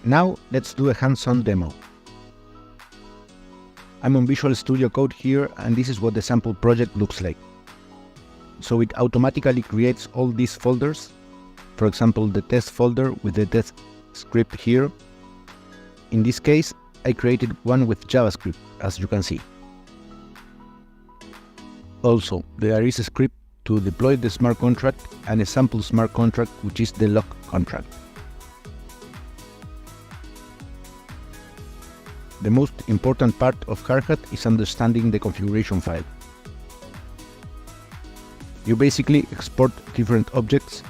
Now let's do a hands-on demo. I'm on Visual Studio Code here, and this is what the sample project looks like. So it automatically creates all these folders. For example, the test folder with the test script here. In this case, I created one with JavaScript, as you can see. Also, there is a script to deploy the smart contract and a sample smart contract, which is the lock contract. The most important part of Hardhat is understanding the configuration file. You basically export different objects.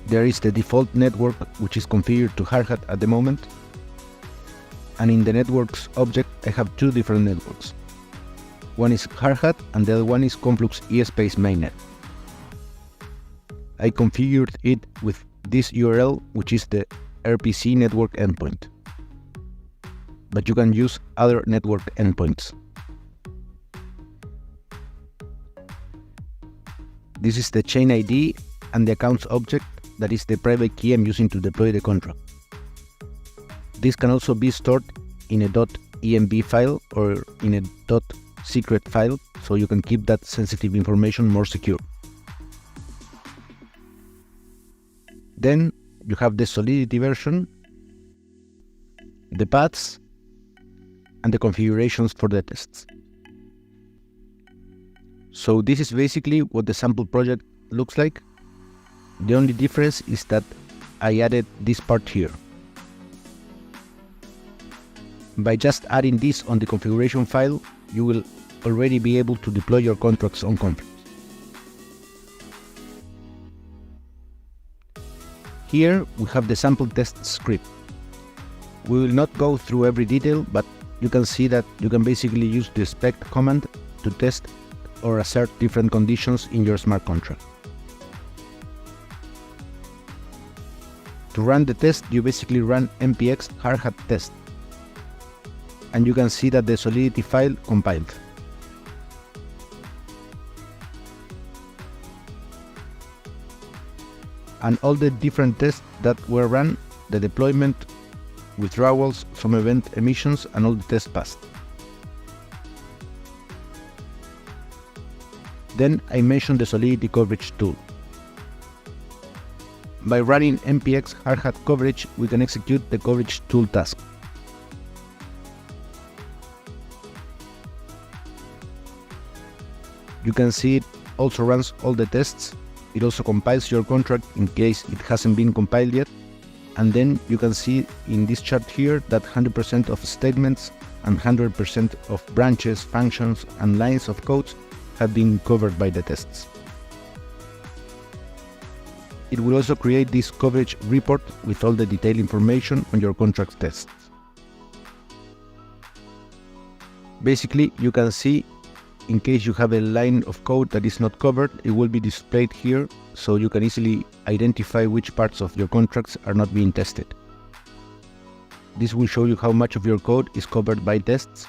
There is the default network, which is configured to Hardhat at the moment. And in the networks object, I have two different networks. One is Hardhat and the other one is Conflux eSpace mainnet. I configured it with this URL, which is the RPC network endpoint. But you can use other network endpoints. This is the chain ID and the accounts object, that is the private key I'm using to deploy the contract. This can also be stored in a .env file or in a .secret file, so you can keep that sensitive information more secure. Then you have the Solidity version, the paths, and the configurations for the tests. So this is basically what the sample project looks like. The only difference is that I added this part here. By just adding this on the configuration file, you will already be able to deploy your contracts on Conflux. Here we have the sample test script. We will not go through every detail, but you can see that you can basically use the spec command to test or assert different conditions in your smart contract. To run the test, you basically run npx hardhat test, and you can see that the Solidity file compiled. And all the different tests that were run, the deployment, withdrawals, some event emissions, and all the tests passed. Then I mentioned the Solidity coverage tool. By running npx hardhat coverage, we can execute the coverage tool task. You can see it also runs all the tests. It also compiles your contract in case it hasn't been compiled yet. And then you can see in this chart here that 100% of statements and 100% of branches, functions, and lines of codes have been covered by the tests. It will also create this coverage report with all the detailed information on your contract tests. Basically, you can see in case you have a line of code that is not covered, it will be displayed here, so you can easily identify which parts of your contracts are not being tested. This will show you how much of your code is covered by tests.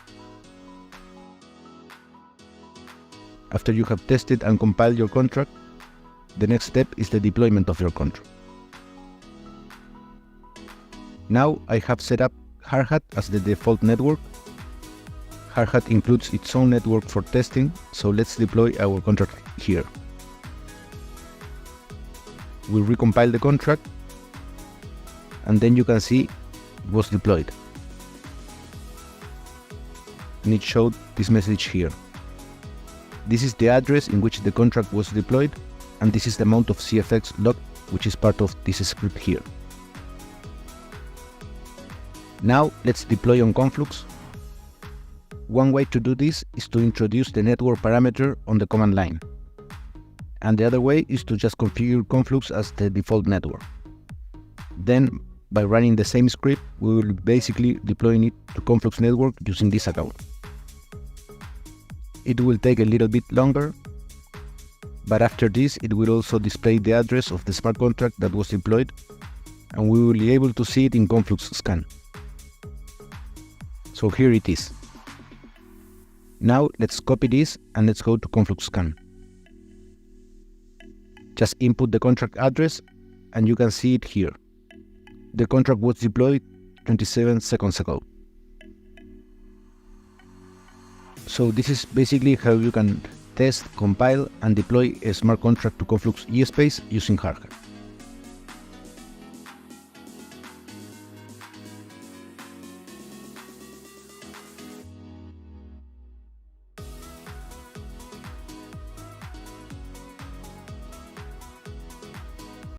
After you have tested and compiled your contract, the next step is the deployment of your contract. Now I have set up Hardhat as the default network. Hardhat includes its own network for testing, so let's deploy our contract here. We'll recompile the contract, and then you can see it was deployed. And it showed this message here. This is the address in which the contract was deployed, and this is the amount of CFX locked, which is part of this script here. Now let's deploy on Conflux. One way to do this is to introduce the network parameter on the command line. And the other way is to just configure Conflux as the default network. Then, by running the same script, we will be basically deploying it to Conflux Network using this account. It will take a little bit longer, but after this it will also display the address of the smart contract that was deployed, and we will be able to see it in Conflux Scan. So here it is. Now let's copy this and let's go to Conflux Scan. Just input the contract address and you can see it here. the contract was deployed 27 seconds ago. So this is basically how you can test, compile, and deploy a smart contract to Conflux eSpace using Hardhat.